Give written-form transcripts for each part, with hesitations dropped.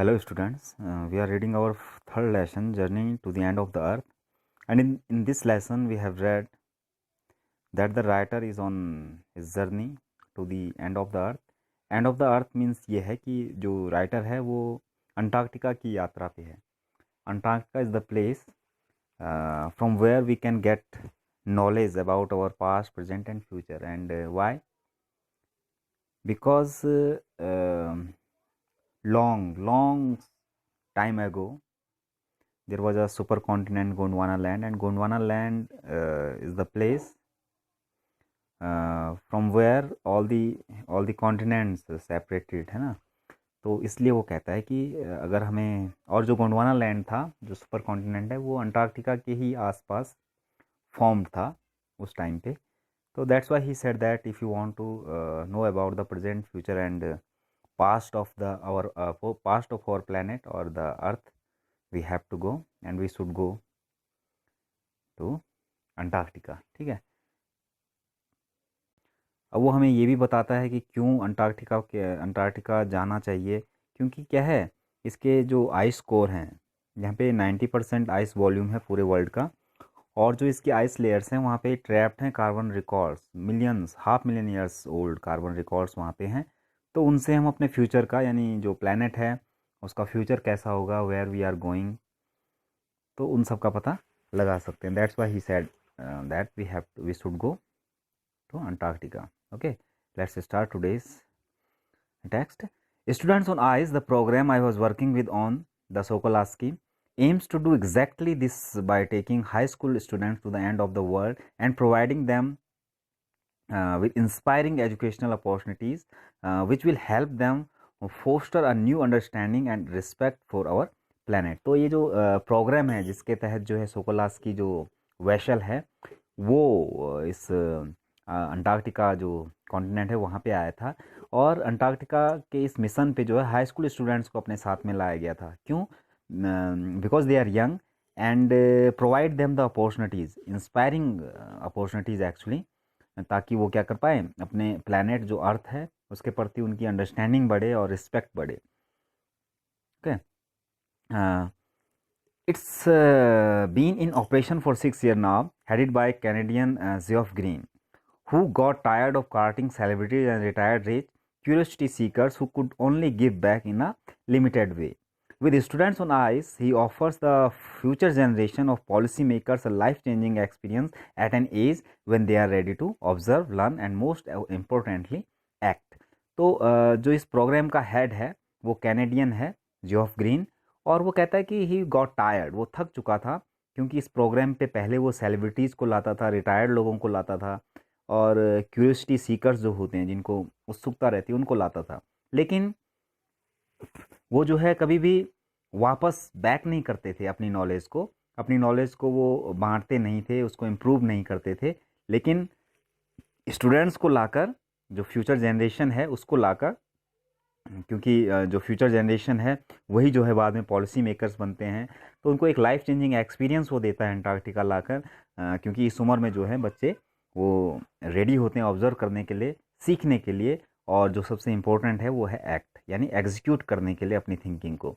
Hello students, we are reading our third lesson, Journey to the End of the Earth, and in this lesson we have read that the writer is on his journey to the end of the earth. End of the earth means ये है कि जो writer है वो Antarctica की यात्रा पे है. Antarctica is the place from where we can get knowledge about our past, present and future. And why? Because long time ago there was a supercontinent Gondwana land, and Gondwana land is the place from where all the continents separated है ना. तो इसलिए वो कहता है कि अगर हमें, और जो गोंडवाना लैंड था, जो सुपर कॉन्टिनेंट है, वो अंटार्कटिका के ही आसपास फॉर्म्ड था उस टाइम पे. तो that's why he said that if you want to know about the present, future and past of our planet और the earth, we have to go and we should go to Antarctica. ठीक है. अब वो हमें ये भी बताता है कि क्यों अंटार्कटिका जाना चाहिए, क्योंकि क्या है, इसके जो आइस कोर हैं, यहाँ पे 90% आइस वॉल्यूम है पूरे वर्ल्ड का, और जो इसकी आइस लेयर्स हैं वहाँ पे ट्रैप्ड हैं carbon records, millions, 500,000 years old carbon records वहाँ पे हैं. तो उनसे हम अपने फ्यूचर का, यानी जो प्लैनेट है उसका फ्यूचर कैसा होगा, वेयर वी आर गोइंग, तो उन सब का पता लगा सकते हैं. That's why he said that we should go to Antarctica. Okay, let's start today's text. Students on Ice, the program I was working with on the Sokolasky, aims to do exactly this by taking high school students to the end of the world and providing them with inspiring educational opportunities which will help them foster a new understanding and respect for our planet. तो ये जो programme है जिसके तहत जो है सोकोलास्की जो vessel है वो इस अंटार्कटिका जो कॉन्टिनेंट है वहाँ पे आया था, और अंटार्कटिका के इस मिशन पे जो है हाई स्कूल स्टूडेंट्स को अपने साथ में लाया गया था. क्यों? Because they are young and provide them the opportunities, inspiring opportunities actually, ताकि वो क्या कर पाए, अपने प्लैनेट जो अर्थ है उसके प्रति उनकी अंडरस्टैंडिंग बढ़े और रिस्पेक्ट बढ़े. Okay. It's been in operation for 6 years now, headed by Canadian Geoff Green, who got tired of carting celebrities and retired rich curiosity seekers who could only give back in a limited way. With students on ice, he offers the future generation of policymakers a life-changing experience at an age when they are ready to observe, learn and most importantly act. तो जो इस programme का head है वो Canadian है, Geoff green, और वो कहता है कि ही गॉट टायर्ड, वो थक चुका था, क्योंकि इस प्रोग्राम पे पहले वो सेलिब्रिटीज़ को लाता था, रिटायर्ड लोगों को लाता था, और क्यूरियोसिटी सीकर्स जो होते हैं जिनको उत्सुकता रहती है उनको लाता था, लेकिन वो जो है कभी भी वापस बैक नहीं करते थे अपनी नॉलेज को वो बांटते नहीं थे, उसको इम्प्रूव नहीं करते थे. लेकिन स्टूडेंट्स को लाकर, जो फ्यूचर जनरेशन है उसको लाकर, क्योंकि जो फ्यूचर जनरेशन है वही जो है बाद में पॉलिसी मेकर्स बनते हैं, तो उनको एक लाइफ चेंजिंग एक्सपीरियंस वो देता है अंटार्कटिका लाकर, क्योंकि इस उम्र में जो है बच्चे वो रेडी होते हैं ऑब्जर्व करने के लिए, सीखने के लिए, और जो सबसे इम्पोर्टेंट है वो है एक्ट, यानी एग्जीक्यूट करने के लिए अपनी थिंकिंग को.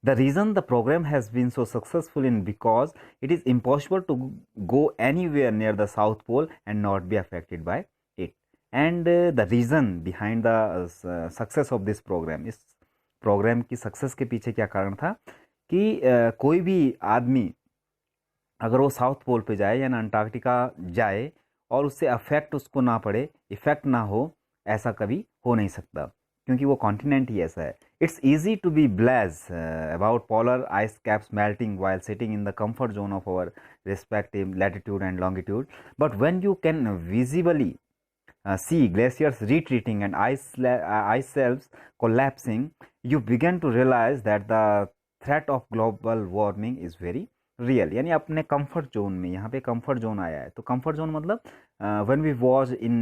The reason the program has been so successful in because it is impossible to go anywhere near the South Pole and not be affected by it. And the reason behind the success of this program, इस programme की success के पीछे क्या कारण था कि कोई भी आदमी अगर वो साउथ पोल पे जाए या अंटार्कटिका जाए और उससे अफेक्ट उसको ना पड़े, इफेक्ट ना हो, ऐसा कभी हो नहीं सकता, क्योंकि वो कॉन्टिनेंट ही ऐसा है. It's easy to be blasé about polar ice caps melting while sitting in the comfort zone of our respective latitude and longitude, but when you can visibly see glaciers retreating and ice shelves collapsing, you begin to realize that the threat of global warming is very real. यानी अपने comfort zone में, यहाँ पे comfort zone आया है, तो comfort zone मतलब when we watch in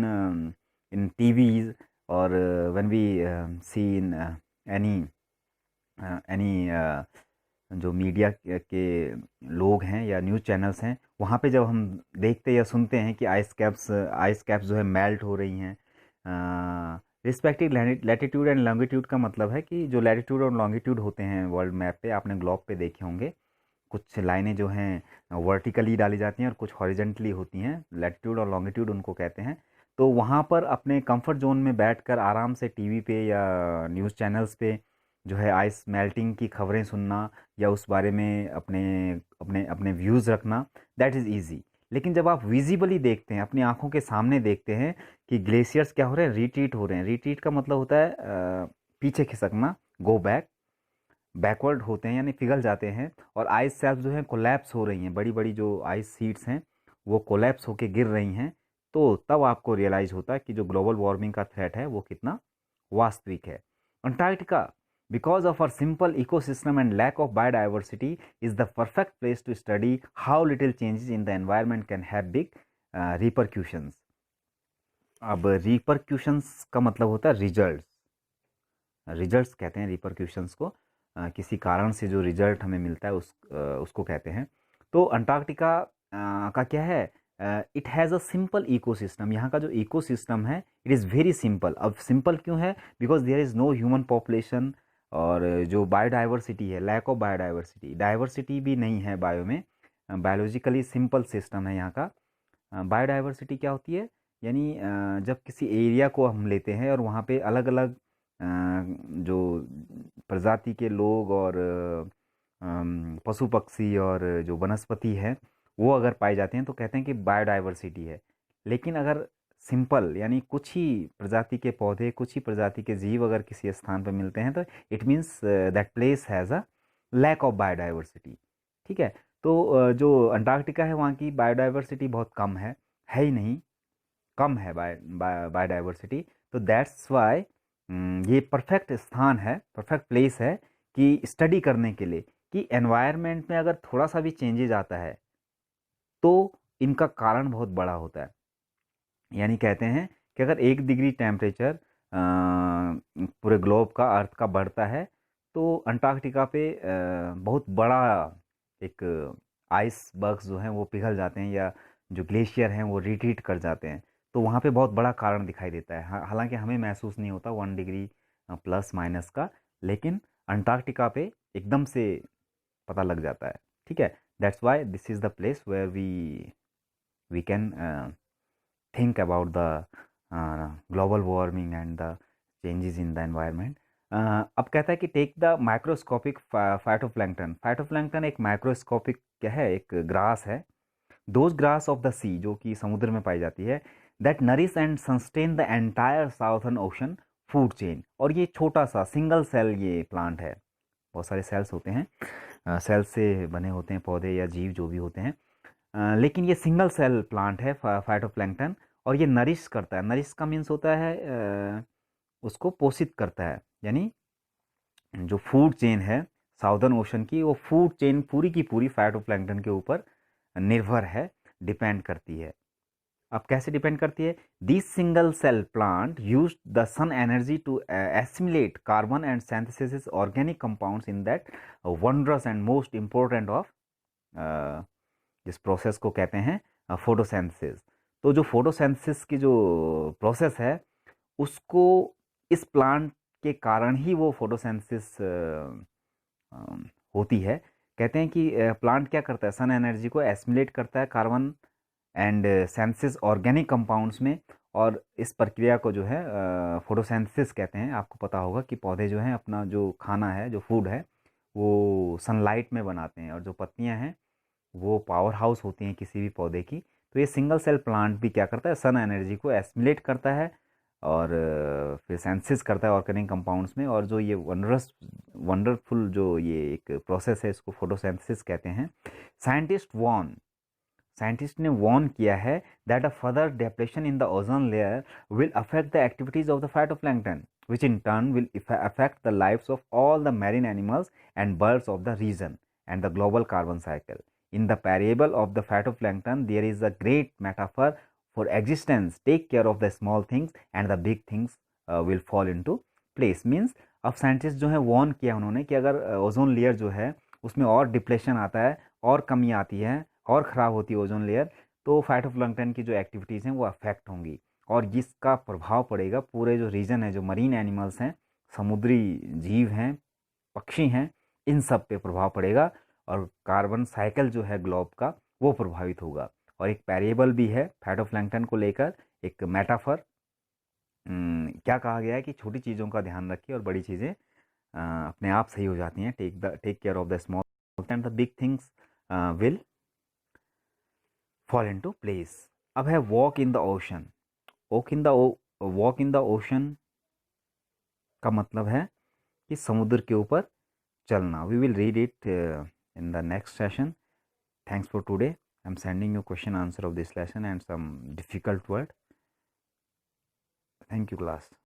TVs और when we see in any जो मीडिया के लोग हैं या न्यूज़ चैनल्स हैं, वहाँ पे जब हम देखते या सुनते हैं कि आइस कैप्स जो है मेल्ट हो रही हैं, रिस्पेक्टिव लैटिट्यूड एंड लॉन्गिट्यूड का मतलब है कि जो लैटिट्यूड और लॉन्गिट्यूड होते हैं वर्ल्ड मैप पे, आपने ग्लोब पे देखे होंगे, कुछ लाइनें जो हैं वर्टिकली डाली जाती हैं और कुछ हॉरिजेंटली होती हैं, लैटिट्यूड और लॉन्गिट्यूड उनको कहते हैं। तो वहाँ पर अपने कंफर्ट जोन में बैठकर आराम से टीवी पे या न्यूज़ चैनल्स पे जो है आइस मेल्टिंग की खबरें सुनना या उस बारे में अपने अपने अपने व्यूज़ रखना, दैट इज़ ईजी। लेकिन जब आप विजिबली देखते हैं, अपनी आंखों के सामने देखते हैं कि ग्लेशियर्स क्या हो रहे हैं, रिट्रीट हो रहे हैं। रिट्रीट का मतलब होता है पीछे खिसकना, गो बैक, बैकवर्ड होते हैं यानी पिघल जाते हैं, और आइस शेल्फ जो है कोलैप्स हो रही हैं, बड़ी बड़ी जो आइस शीट्स हैं वो कोलैप्स होके गिर रही हैं। तो तब आपको रियलाइज़ होता है कि जो ग्लोबल वार्मिंग का थ्रेट है वो कितना वास्तविक है। Antarctica, because of our simple ecosystem and lack of biodiversity, is the perfect place to study how little changes in the environment can have big repercussions. अब रिपरक्यूशंस का मतलब होता है रिजल्ट्स। रिजल्ट्स कहते हैं रिपरक्यूशंस को, किसी कारण से जो रिजल्ट हमें मिलता है उसको कहते हैं। तो अंटार्कटिका का क्या है, it has a simple ecosystem. यहाँ का जो इकोसिस्टम है इट इज़ वेरी सिंपल। अब सिंपल क्यों है, because there is no human population, और जो बायोडाइवर्सिटी है, लैक ऑफ बायोडाइवर्सिटी, डाइवर्सिटी भी नहीं है बायो में, बायोलॉजिकली सिंपल सिस्टम है यहाँ का। बायोडाइवर्सिटी क्या होती है, यानी जब किसी एरिया को हम लेते हैं और वहाँ पे अलग अलग जो प्रजाति के लोग और पशु पक्षी और जो वनस्पति है वो अगर पाए जाते हैं तो कहते हैं कि बायोडाइवर्सिटी है। लेकिन अगर सिंपल यानी कुछ ही प्रजाति के पौधे, कुछ ही प्रजाति के जीव अगर किसी स्थान पर मिलते हैं तो it means that place has a lack of biodiversity. ठीक है। तो जो अंटार्कटिका है वहाँ की बायोडाइवर्सिटी बहुत कम है ही नहीं, कम है बायोडाइवर्सिटी। तो दैट्स वाई ये परफेक्ट स्थान है, परफेक्ट प्लेस है कि स्टडी करने के लिए कि एनवायरनमेंट में अगर थोड़ा सा भी चेंजेज आता है तो इनका कारण बहुत बड़ा होता है। यानी कहते हैं कि अगर 1 डिग्री टेम्परेचर पूरे ग्लोब का, अर्थ का बढ़ता है तो अंटार्कटिका पे बहुत बड़ा एक आइसबर्ग्स जो हैं वो पिघल जाते हैं, या जो ग्लेशियर हैं वो रिट्रीट कर जाते हैं। तो वहाँ पे बहुत बड़ा कारण दिखाई देता है। हालांकि हमें महसूस नहीं होता 1 डिग्री प्लस माइनस का, लेकिन अंटार्कटिका पे एकदम से पता लग जाता है। ठीक है। That's why this is the place where we can think about the global warming and the changes in the environment. अब कहता है कि take the microscopic phytoplankton. Phytoplankton एक माइक्रोस्कोपिक क्या है, एक ग्रास है, those grass of the sea, जो कि समुद्र में पाई जाती है, that nourish and sustain the entire southern ocean food chain. और ये छोटा सा सिंगल सेल ये प्लांट है, बहुत सारे सेल्स होते हैं, सेल्स से बने होते हैं पौधे या जीव जो भी होते हैं, लेकिन ये सिंगल सेल प्लांट है फाइटोप्लैंक्टन, और ये नरिश करता है। नरिश का मीन्स होता है उसको पोषित करता है, यानी जो फूड चेन है साउदर्न ओशन की, वो फूड चेन पूरी की पूरी फाइटोप्लैंक्टन के ऊपर निर्भर है, डिपेंड करती है। अब कैसे डिपेंड करती है, this single cell plant use the sun energy to assimilate carbon and synthesis organic compounds in that wondrous and most important of, इस प्रोसेस को कहते हैं फोटोसिंथेसिस। तो जो फोटोसिंथेसिस की जो प्रोसेस है उसको, इस प्लांट के कारण ही वो फोटोसिंथेसिस होती है। कहते हैं कि प्लांट क्या करता है, सन एनर्जी को एसिमुलेट करता है carbon and synthesis organic compounds में, और इस प्रक्रिया को जो है फोटोसिंथेसिस कहते हैं। आपको पता होगा कि पौधे जो हैं अपना जो खाना है, जो फूड है, वो सनलाइट में बनाते हैं, और जो पत्तियां हैं वो पावर हाउस होती हैं किसी भी पौधे की। तो ये सिंगल सेल प्लांट भी क्या करता है, सन एनर्जी को एसिमुलेट करता है और फिर सेंसिस करता है ऑर्गेनिक कंपाउंड्स में, और जो ये वंडरफुल जो ये एक प्रोसेस है इसको फोटोसिंथेसिस कहते हैं। साइंटिस्ट ने वॉर्न किया है that a further depletion in the ozone layer will affect the activities of the phytoplankton, which in turn will affect the lives of all the marine animals and birds of the region and the global carbon cycle. In the parable of the phytoplankton, there is a great metaphor for existence. Take care of the small things and the big things will fall into place. Means अब scientist जो है Warne किया उन्होंने कि अगर ozone layer जो है उसमें और डिप्लेशन आता है, और कमी आती है, और ख़राब होती है ओजोन लेयर, तो फाइटोप्लैंक्टन की जो एक्टिविटीज़ हैं वो अफेक्ट होंगी, और जिसका प्रभाव पड़ेगा पूरे जो रीजन है, जो मरीन एनिमल्स हैं, समुद्री जीव हैं, पक्षी हैं, इन सब पे प्रभाव पड़ेगा और कार्बन साइकिल जो है ग्लोब का वो प्रभावित होगा। और एक पैरेबल भी है फाइटोप्लैंक्टन को लेकर, एक मेटाफर। क्या कहा गया है कि छोटी चीज़ों का ध्यान रखिए और बड़ी चीज़ें अपने आप सही हो जाती हैं। Take care of the small and the big things will fall into place. अब है walk in the ocean. Walk in the ocean का मतलब है कि समुद्र के ऊपर चलना। We will read it in the next session. Thanks for today. I'm sending you question answer of this lesson and some difficult word. Thank you class.